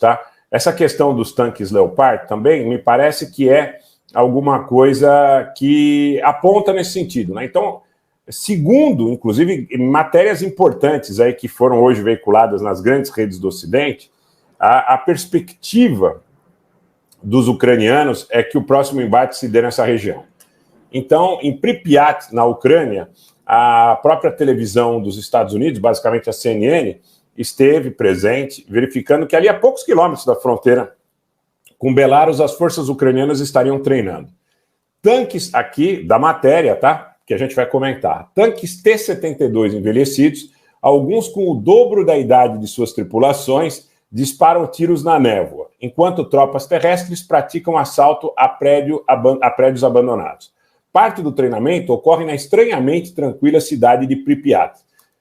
tá? Essa questão dos tanques Leopard também me parece que é alguma coisa que aponta nesse sentido, né? Então, segundo, inclusive, matérias importantes aí que foram hoje veiculadas nas grandes redes do Ocidente, a perspectiva dos ucranianos é que o próximo embate se dê nessa região. Então, em Pripyat, na Ucrânia, a própria televisão dos Estados Unidos, basicamente a CNN, esteve presente, verificando que ali a poucos quilômetros da fronteira com Belarus, as forças ucranianas estariam treinando. Tanques aqui, da matéria, tá? Que a gente vai comentar. Tanques T-72 envelhecidos, alguns com o dobro da idade de suas tripulações, disparam tiros na névoa, enquanto tropas terrestres praticam assalto a prédios abandonados. Parte do treinamento ocorre na estranhamente tranquila cidade de Pripyat,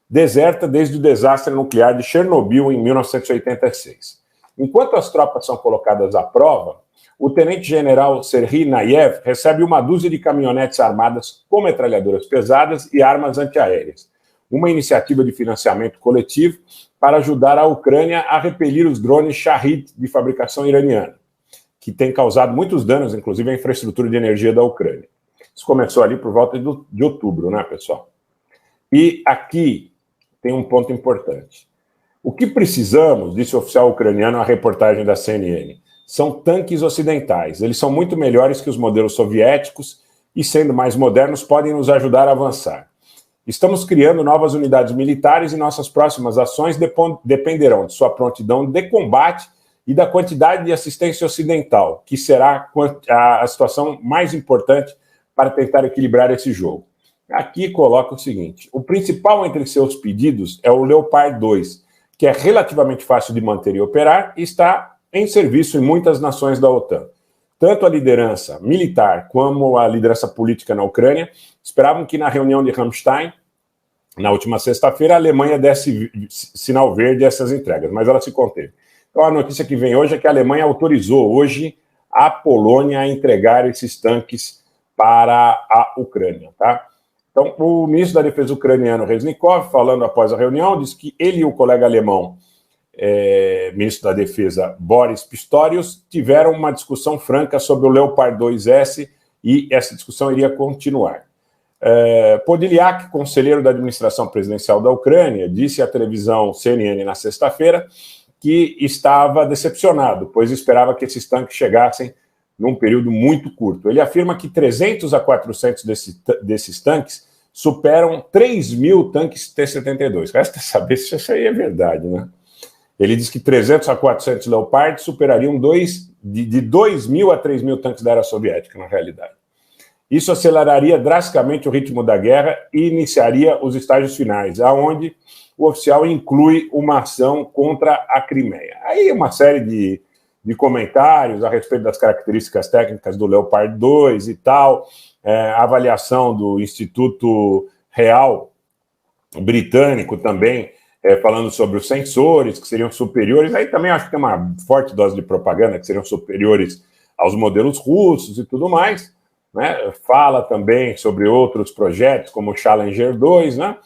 deserta desde o desastre nuclear de Chernobyl em 1986. Enquanto as tropas são colocadas à prova, o tenente-general Serhiy Nayev recebe uma dúzia de caminhonetes armadas com metralhadoras pesadas e armas antiaéreas, uma iniciativa de financiamento coletivo para ajudar a Ucrânia a repelir os drones Shahid de fabricação iraniana, que tem causado muitos danos, inclusive, à infraestrutura de energia da Ucrânia. Isso começou ali por volta de outubro, né, pessoal? E aqui tem um ponto importante. O que precisamos, disse o oficial ucraniano à reportagem da CNN, são tanques ocidentais. Eles são muito melhores que os modelos soviéticos e, sendo mais modernos, podem nos ajudar a avançar. Estamos criando novas unidades militares e nossas próximas ações dependerão de sua prontidão de combate e da quantidade de assistência ocidental, que será a situação mais importante para tentar equilibrar esse jogo. Aqui coloca o seguinte: o principal entre seus pedidos é o Leopard 2, que é relativamente fácil de manter e operar e está em serviço em muitas nações da OTAN. Tanto a liderança militar como a liderança política na Ucrânia esperavam que na reunião de Ramstein, na última sexta-feira, a Alemanha desse sinal verde a essas entregas, mas ela se conteve. Então a notícia que vem hoje é que a Alemanha autorizou hoje a Polônia a entregar esses tanques para a Ucrânia, tá? Então, o ministro da Defesa ucraniano, Reznikov, falando após a reunião, disse que ele e o colega alemão, ministro da Defesa, Boris Pistorius, tiveram uma discussão franca sobre o Leopard 2S e essa discussão iria continuar. Podilyak, conselheiro da administração presidencial da Ucrânia, disse à televisão CNN na sexta-feira que estava decepcionado, pois esperava que esses tanques chegassem num período muito curto. Ele afirma que 300 a 400 desses tanques superam 3.000 tanques T-72. Resta saber se isso aí é verdade, né? Ele diz que 300 a 400 Leopard superariam de 2.000 a 3.000 tanques da era soviética, na realidade. Isso aceleraria drasticamente o ritmo da guerra e iniciaria os estágios finais, aonde o oficial inclui uma ação contra a Crimeia. Aí uma série de comentários a respeito das características técnicas do Leopard 2 e tal, a avaliação do Instituto Real britânico também, falando sobre os sensores, que seriam superiores. Aí também acho que tem uma forte dose de propaganda, que seriam superiores aos modelos russos e tudo mais, né? Fala também sobre outros projetos, como o Challenger 2, né?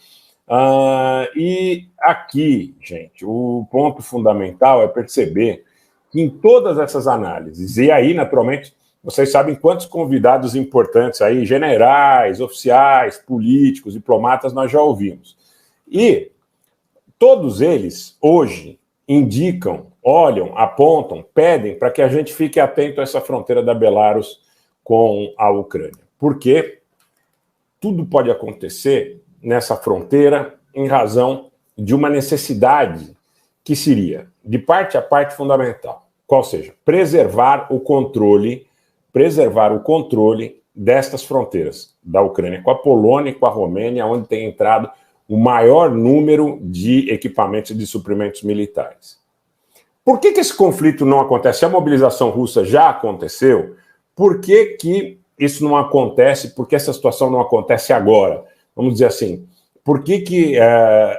E aqui, gente, o ponto fundamental é perceber que em todas essas análises, e aí, naturalmente, vocês sabem quantos convidados importantes aí, generais, oficiais, políticos, diplomatas, nós já ouvimos. E todos eles, hoje, indicam, olham, apontam, pedem para que a gente fique atento a essa fronteira da Belarus com a Ucrânia. Porque tudo pode acontecer nessa fronteira em razão de uma necessidade que seria, de parte a parte, fundamental. Qual seja, preservar o controle destas fronteiras da Ucrânia com a Polônia e com a Romênia, onde tem entrado o maior número de equipamentos e de suprimentos militares. Por que esse conflito não acontece? A mobilização russa já aconteceu. Por que isso não acontece? Por que essa situação não acontece agora? Vamos dizer assim, por que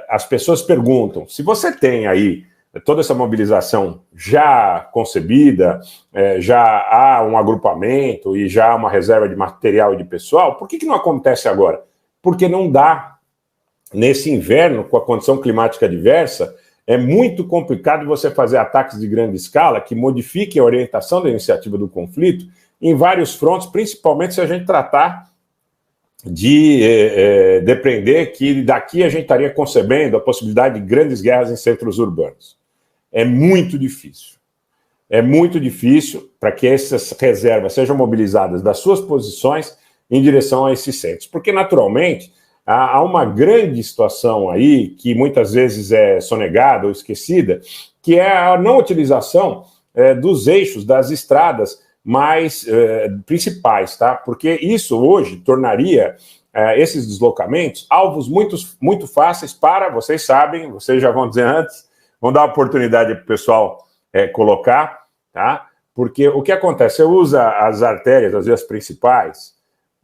as pessoas perguntam, se você tem aí toda essa mobilização já concebida, já há um agrupamento e já há uma reserva de material e de pessoal, por que não acontece agora? Porque não dá, nesse inverno, com a condição climática adversa, é muito complicado você fazer ataques de grande escala que modifiquem a orientação da iniciativa do conflito em vários frontes, principalmente se a gente tratar de depreender que daqui a gente estaria concebendo a possibilidade de grandes guerras em centros urbanos. É muito difícil. É muito difícil para que essas reservas sejam mobilizadas das suas posições em direção a esses centros. Porque, naturalmente, há uma grande situação aí, que muitas vezes é sonegada ou esquecida, que é a não utilização dos eixos, das estradas mais principais, tá? Porque isso hoje tornaria esses deslocamentos alvos muito fáceis para, vocês sabem, vocês já vão dizer antes, vão dar oportunidade para o pessoal colocar, tá? Porque o que acontece? Você usa as artérias, as vias principais,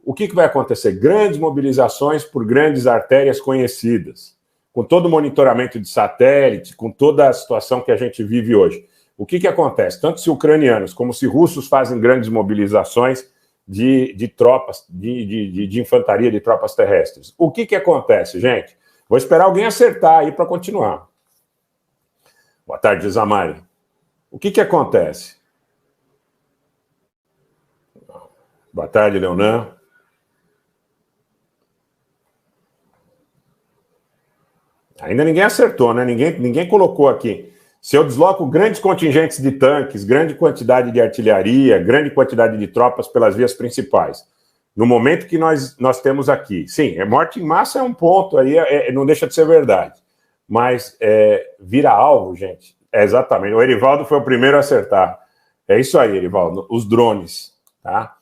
o que vai acontecer? Grandes mobilizações por grandes artérias conhecidas, com todo o monitoramento de satélite, com toda a situação que a gente vive hoje. O que acontece? Tanto se ucranianos como se russos fazem grandes mobilizações de tropas, de infantaria, de tropas terrestres. O que acontece, gente? Vou esperar alguém acertar aí para continuar. Boa tarde, Zamari. O que acontece? Boa tarde, Leonan. Ainda ninguém acertou, né? Ninguém colocou aqui. Se eu desloco grandes contingentes de tanques, grande quantidade de artilharia, grande quantidade de tropas pelas vias principais, no momento que nós temos aqui, sim, morte em massa é um ponto aí, não deixa de ser verdade, mas vira alvo, gente, exatamente, o Erivaldo foi o primeiro a acertar, é isso aí, Erivaldo, os drones, tá?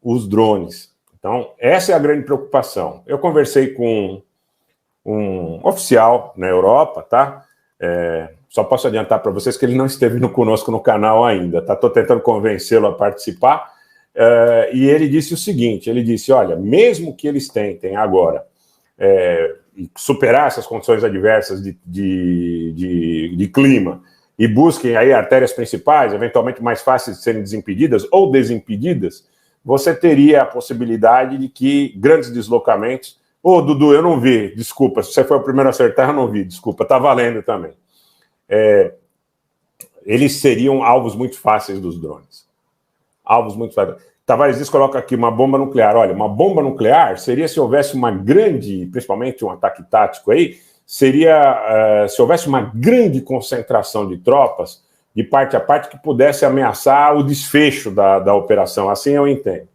Os drones. Então, essa é a grande preocupação. Eu conversei com um oficial na Europa, tá? Só posso adiantar para vocês que ele não esteve conosco no canal ainda, tá? Estou tentando convencê-lo a participar, e ele disse o seguinte, ele disse, olha, mesmo que eles tentem agora superar essas condições adversas de clima e busquem aí artérias principais, eventualmente mais fáceis de serem desimpedidas ou desimpedidas, você teria a possibilidade de que grandes deslocamentos... Ô, Dudu, eu não vi, desculpa, se você foi o primeiro a acertar, eu não vi, desculpa, tá valendo também. Eles seriam alvos muito fáceis dos drones. Alvos muito fáceis. Tavares diz, coloca aqui uma bomba nuclear. Olha, uma bomba nuclear seria se houvesse uma grande, principalmente um ataque tático aí, seria se houvesse uma grande concentração de tropas, de parte a parte, que pudesse ameaçar o desfecho da operação. Assim eu entendo.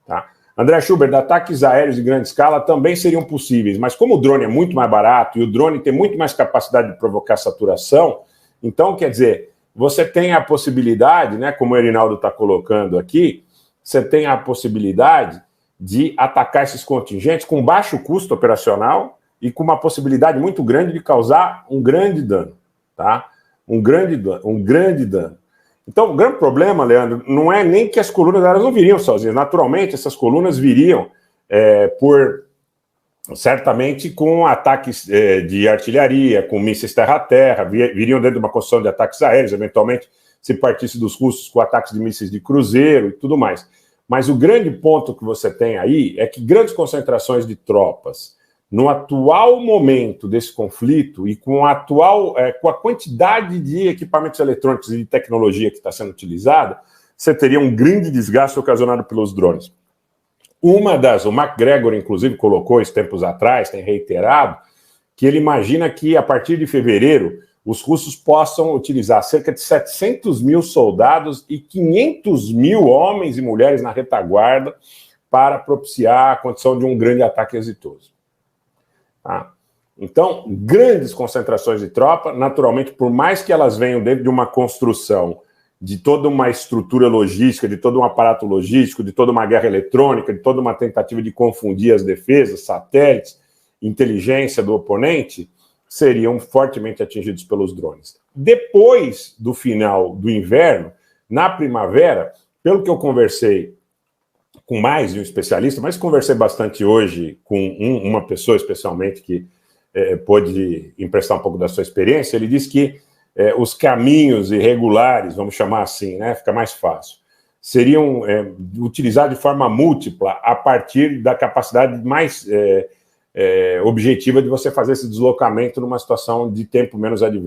Tá? André Schubert, ataques aéreos de grande escala também seriam possíveis, mas como o drone é muito mais barato e o drone tem muito mais capacidade de provocar saturação, então, quer dizer, você tem a possibilidade, né, como o Erinaldo está colocando aqui, você tem a possibilidade de atacar esses contingentes com baixo custo operacional e com uma possibilidade muito grande de causar um grande dano, tá? Um grande dano. Então, o grande problema, Leandro, não é nem que as colunas elas não viriam sozinhas. Naturalmente, essas colunas viriam certamente com ataques de artilharia, com mísseis terra-a-terra, viriam dentro de uma construção de ataques aéreos, eventualmente, se partisse dos russos, com ataques de mísseis de cruzeiro e tudo mais. Mas o grande ponto que você tem aí é que grandes concentrações de tropas, no atual momento desse conflito e com a quantidade de equipamentos eletrônicos e de tecnologia que está sendo utilizada, você teria um grande desgaste ocasionado pelos drones. O MacGregor, inclusive, colocou isso tempos atrás, tem reiterado, que ele imagina que a partir de fevereiro os russos possam utilizar cerca de 700 mil soldados e 500 mil homens e mulheres na retaguarda para propiciar a condição de um grande ataque exitoso. Tá? Então, grandes concentrações de tropa, naturalmente, por mais que elas venham dentro de uma construção de toda uma estrutura logística, de todo um aparato logístico, de toda uma guerra eletrônica, de toda uma tentativa de confundir as defesas, satélites, inteligência do oponente, seriam fortemente atingidos pelos drones. Depois do final do inverno, na primavera, pelo que eu conversei com mais de um especialista, mas conversei bastante hoje com uma pessoa especialmente que pôde emprestar um pouco da sua experiência, ele disse que os caminhos irregulares, vamos chamar assim, né, fica mais fácil, seriam utilizados de forma múltipla a partir da capacidade mais objetiva de você fazer esse deslocamento numa situação de tempo menos adversa.